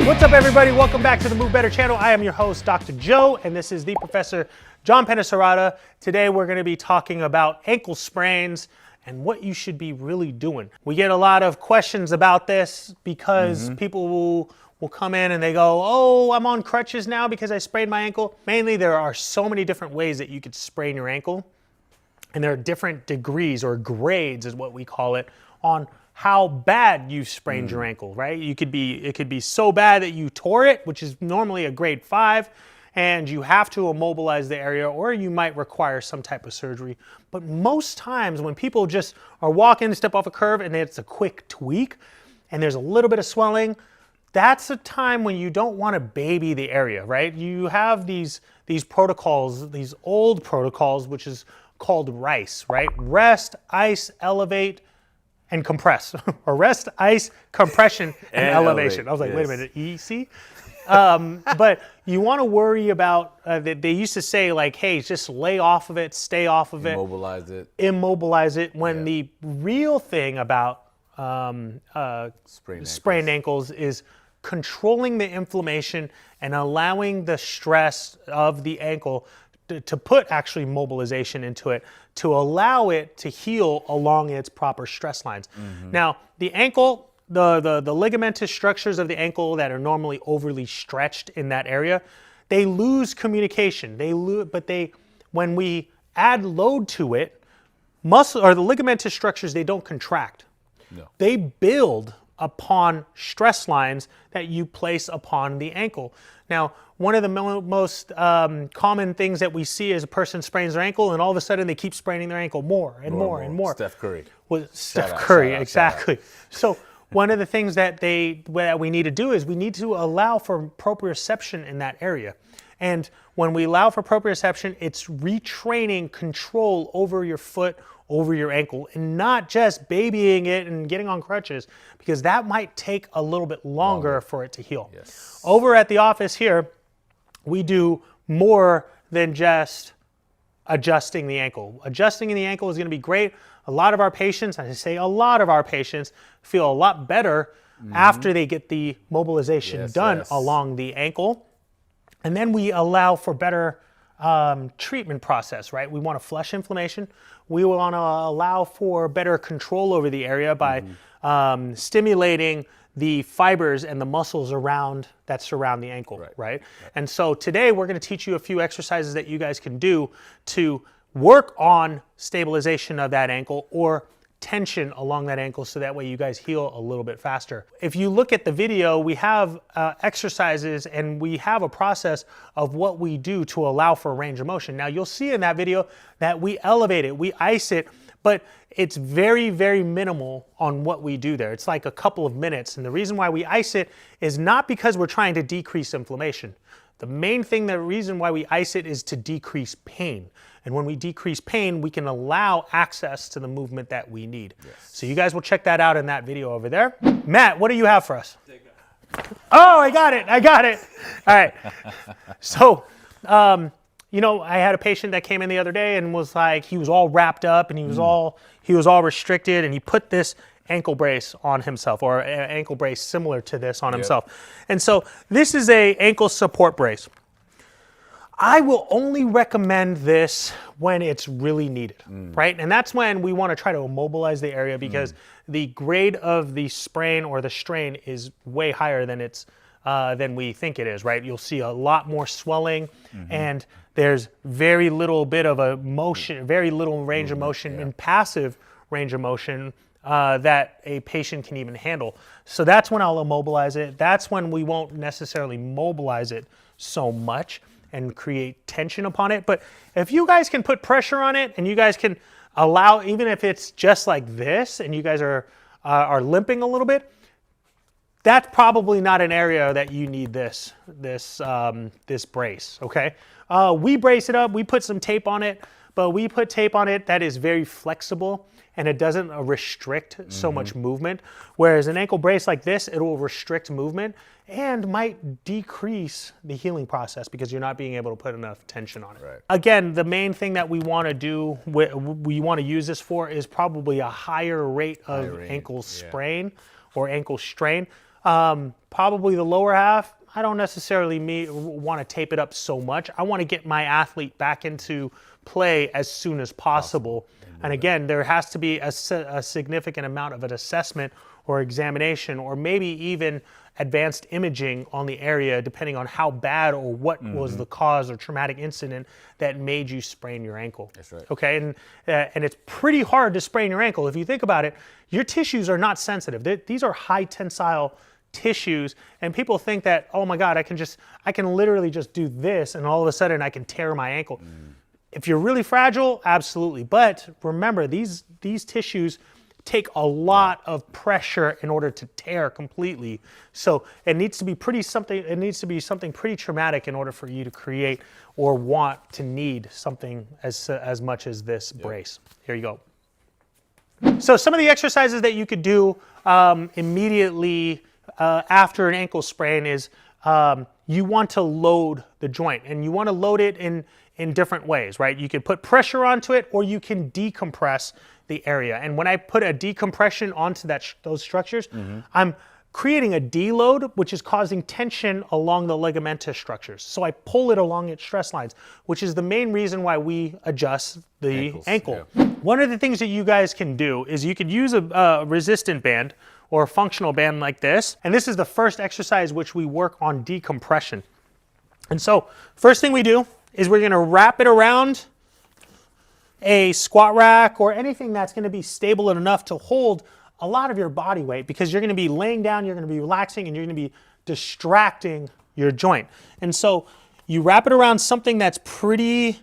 What's up, everybody? Welcome back to the Move Better channel. I am your host, Dr. Joe, and this is the Professor John Penisarada. Today, we're going to be talking about ankle sprains and what you should be really doing. We get a lot of questions about this because people will come in and they go, oh, I'm on crutches now because I sprained my ankle. Mainly, there are so many different ways that you could sprain your ankle, and there are different degrees or grades is what we call it on how bad you sprained your ankle, right? It could be so bad that you tore it, which is normally a grade 5, and you have to immobilize the area, or you might require some type of surgery. But most times when people just are walking, step off a curve, and it's a quick tweak, and there's a little bit of swelling, that's a time when you don't want to baby the area, right? You have these protocols, these old protocols, which is called RICE, right? Rest, ice, elevate, and compress, or rest, ice, compression, and elevation. I was like, wait a minute, EC? But you want to worry about, they used to say like, hey, just lay off of it, stay off of it. Immobilize it. When the real thing about sprained ankles is controlling the inflammation and allowing the stress of the ankle to put actually mobilization into it, to allow it to heal along its proper stress lines. Now, the ankle, the ligamentous structures of the ankle that are normally overly stretched in that area, they lose communication. When we add load to it, muscle or the ligamentous structures, they don't contract. No. They build upon stress lines that you place upon the ankle. Now, one of the most common things that we see is a person sprains their ankle and all of a sudden they keep spraining their ankle more and more. Steph Curry. Well, Steph Curry, exactly. So one of the things that we need to do is we need to allow for proprioception in that area. And when we allow for proprioception, it's retraining control over your foot, over your ankle, and not just babying it and getting on crutches, because that might take a little bit longer for it to heal. Yes. Over at the office here, we do more than just adjusting the ankle. Adjusting the ankle is going to be great. A lot of our patients, I say a lot of our patients, feel a lot better after they get the mobilization done along the ankle. And then we allow for better treatment process, right? We want to flush inflammation. We want to allow for better control over the area by stimulating the fibers and the muscles that surround the ankle, right? And so today we're going to teach you a few exercises that you guys can do to work on stabilization of that ankle or tension along that ankle, so that way you guys heal a little bit faster. If you look at the video, we have exercises and we have a process of what we do to allow for range of motion. Now you'll see in that video that we elevate it, we ice it, but it's very, very minimal on what we do there. It's like a couple of minutes. And the reason why we ice it is not because we're trying to decrease inflammation. The main thing, the reason why we ice it is to decrease pain. And when we decrease pain, we can allow access to the movement that we need. Yes. So you guys will check that out in that video over there. Matt, what do you have for us? Oh, I got it. All right. So, you know, I had a patient that came in the other day and was like, he was all wrapped up and he was all restricted, and he put this ankle brace on himself, or an ankle brace similar to this on himself. And so this is a ankle support brace. I will only recommend this when it's really needed, right? And that's when we want to try to immobilize the area, because the grade of the sprain or the strain is way higher than we think it is, right? You'll see a lot more swelling, and there's very little bit of a motion, very little range of motion and passive range of motion that a patient can even handle. So that's when I'll immobilize it. That's when we won't necessarily mobilize it so much and create tension upon it. But if you guys can put pressure on it and you guys can allow, even if it's just like this and you guys are limping a little bit, that's probably not an area that you need this brace, okay? We brace it up, we put some tape on it, but we put tape on it that is very flexible and it doesn't restrict so much movement. Whereas an ankle brace like this, it will restrict movement and might decrease the healing process because you're not being able to put enough tension on it. Right. Again, the main thing that we want to do, we want to use this for, is probably a higher rate of ankle sprain or ankle strain. Probably the lower half, I don't necessarily want to tape it up so much. I want to get my athlete back into play as soon as possible. And again, there has to be a significant amount of an assessment or examination, or maybe even advanced imaging on the area, depending on how bad or what was the cause or traumatic incident that made you sprain your ankle. That's right. Okay, and it's pretty hard to sprain your ankle. If you think about it, your tissues are not sensitive. These are high tensile tissues, and people think that, oh my God, I can literally just do this, and all of a sudden I can tear my ankle. If you're really fragile, absolutely. But remember, these tissues take a lot of pressure in order to tear completely. So it needs to be something pretty traumatic in order for you to create or want to need something as much as this brace. Here you go. So some of the exercises that you could do immediately after an ankle sprain is you want to load the joint, and you want to load it in different ways, right? You can put pressure onto it, or you can decompress the area. And when I put a decompression onto those structures, I'm creating a deload, which is causing tension along the ligamentous structures. So I pull it along its stress lines, which is the main reason why we adjust the ankle. Yeah. One of the things that you guys can do is you could use a resistant band or a functional band like this. And this is the first exercise which we work on decompression. And so first thing we do is we're gonna wrap it around a squat rack or anything that's going to be stable enough to hold a lot of your body weight, because you're going to be laying down, you're going to be relaxing, and you're going to be distracting your joint. And so you wrap it around something that's pretty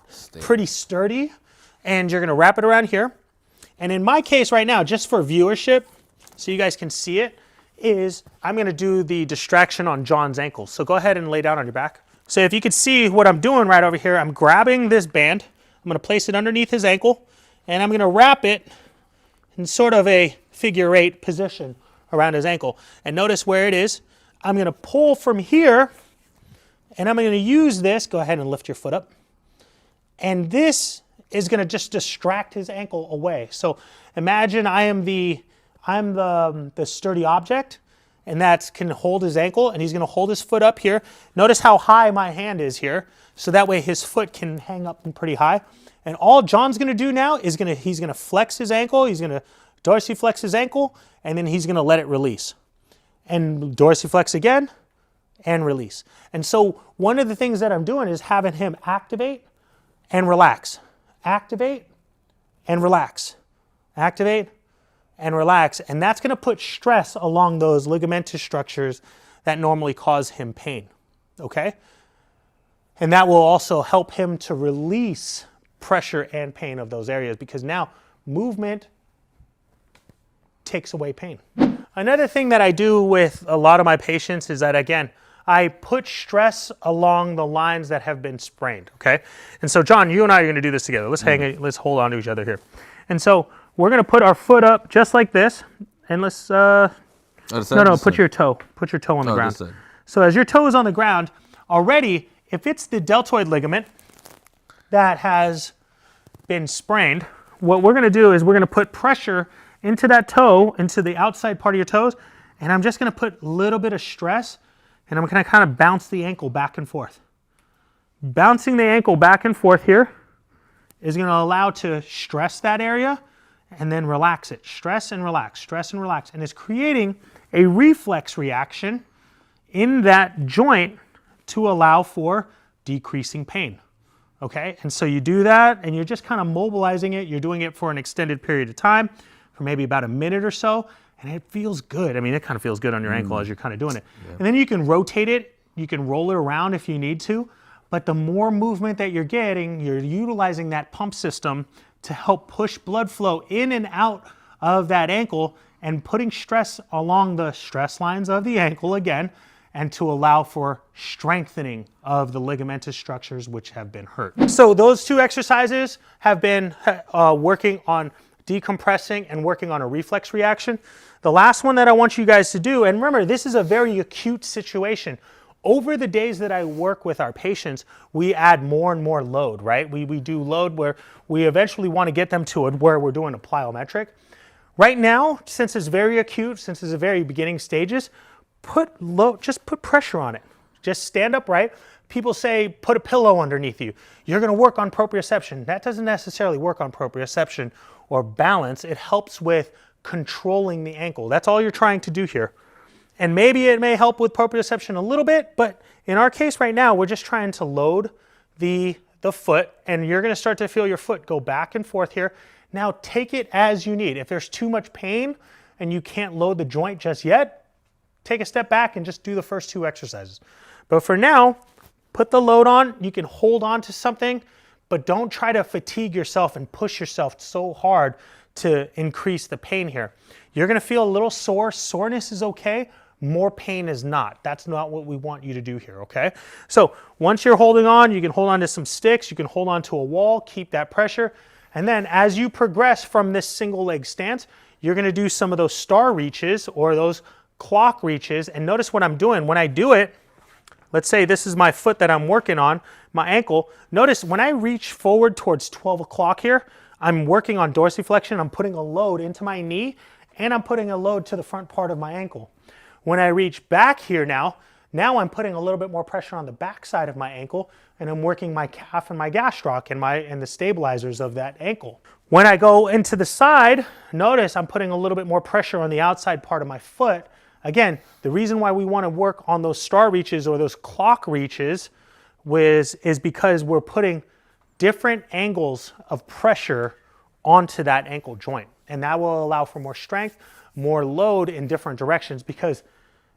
sturdy, and you're going to wrap it around here. And in my case right now, just for viewership, so you guys can see it, is I'm going to do the distraction on John's ankle. So go ahead and lay down on your back. So if you can see what I'm doing right over here, I'm grabbing this band, I'm going to place it underneath his ankle, and I'm going to wrap it in sort of a figure 8 position around his ankle. And notice where it is. I'm going to pull from here, and I'm going to use this. Go ahead and lift your foot up. And this is going to just distract his ankle away. So imagine I'm the sturdy object, and that can hold his ankle, and he's going to hold his foot up here. Notice how high my hand is here. So that way his foot can hang up pretty high. And all John's going to do now is he's going to flex his ankle, he's going to dorsiflex his ankle, and then he's going to let it release. And dorsiflex again, and release. And so one of the things that I'm doing is having him activate and relax. Activate and relax. Activate and relax. And that's going to put stress along those ligamentous structures that normally cause him pain. Okay? And that will also help him to release pressure and pain of those areas, because now movement takes away pain. Another thing that I do with a lot of my patients is that, again, I put stress along the lines that have been sprained, okay? And so, John, you and I are gonna do this together. Let's hold on to each other here. And so we're gonna put our foot up just like this, and let's, put your toe on the ground. So as your toe is on the ground, already, if it's the deltoid ligament that has been sprained, what we're going to do is we're going to put pressure into that toe, into the outside part of your toes, and I'm just going to put a little bit of stress, and I'm going to kind of bounce the ankle back and forth. Bouncing the ankle back and forth here is going to allow to stress that area and then relax it. Stress and relax, stress and relax. And it's creating a reflex reaction in that joint to allow for decreasing pain, okay? And so you do that, and you're just kind of mobilizing it. You're doing it for an extended period of time, for maybe about a minute or so, and it feels good. I mean, it kind of feels good on your ankle as you're kind of doing it. Yeah. And then you can rotate it. You can roll it around if you need to, but the more movement that you're getting, you're utilizing that pump system to help push blood flow in and out of that ankle and putting stress along the stress lines of the ankle again, and to allow for strengthening of the ligamentous structures which have been hurt. So those two exercises have been working on decompressing and working on a reflex reaction. The last one that I want you guys to do, and remember, this is a very acute situation. Over the days that I work with our patients, we add more and more load, right? We do load where we eventually want to get them to where we're doing a plyometric. Right now, since it's very acute, since it's the very beginning stages, just put pressure on it. Just stand upright. People say put a pillow underneath you. You're going to work on proprioception. That doesn't necessarily work on proprioception or balance. It helps with controlling the ankle. That's all you're trying to do here. And maybe it may help with proprioception a little bit, but in our case right now, we're just trying to load the foot, and you're going to start to feel your foot go back and forth here. Now take it as you need. If there's too much pain and you can't load the joint just yet, take a step back and just do the first 2 exercises. But for now, put the load on. You can hold on to something, but don't try to fatigue yourself and push yourself so hard to increase the pain here. You're going to feel a little sore. Soreness is okay. More pain is not. That's not what we want you to do here, okay? So once you're holding on, you can hold on to some sticks. You can hold on to a wall. Keep that pressure. And then as you progress from this single leg stance, you're going to do some of those star reaches or those clock reaches. And notice what I'm doing. When I do it, let's say this is my foot that I'm working on, my ankle. Notice when I reach forward towards 12 o'clock here, I'm working on dorsiflexion. I'm putting a load into my knee, and I'm putting a load to the front part of my ankle. When I reach back here now I'm putting a little bit more pressure on the back side of my ankle, and I'm working my calf and my gastroc and the stabilizers of that ankle. When I go into the side, notice I'm putting a little bit more pressure on the outside part of my foot. Again, the reason why we want to work on those star reaches or those clock reaches is because we're putting different angles of pressure onto that ankle joint. And that will allow for more strength, more load in different directions, because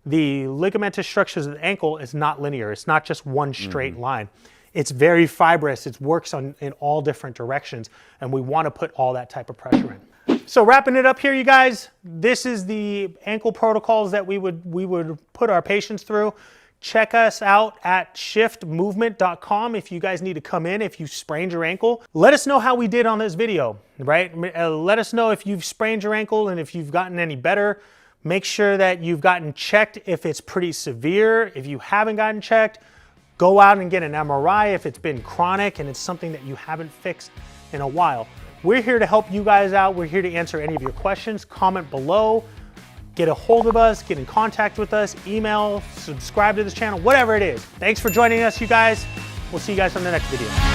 the ligamentous structures of the ankle is not linear. It's not just one straight line. It's very fibrous. It works in all different directions, and we want to put all that type of pressure in. So wrapping it up here, you guys, this is the ankle protocols that we would put our patients through. Check us out at shiftmovement.com if you guys need to come in if you sprained your ankle. Let us know how we did on this video, right? Let us know if you've sprained your ankle and if you've gotten any better. Make sure that you've gotten checked if it's pretty severe. If you haven't gotten checked, go out and get an MRI if it's been chronic and it's something that you haven't fixed in a while. We're here to help you guys out. We're here to answer any of your questions. Comment below. Get a hold of us, get in contact with us, email, subscribe to this channel, whatever it is. Thanks for joining us, you guys. We'll see you guys on the next video.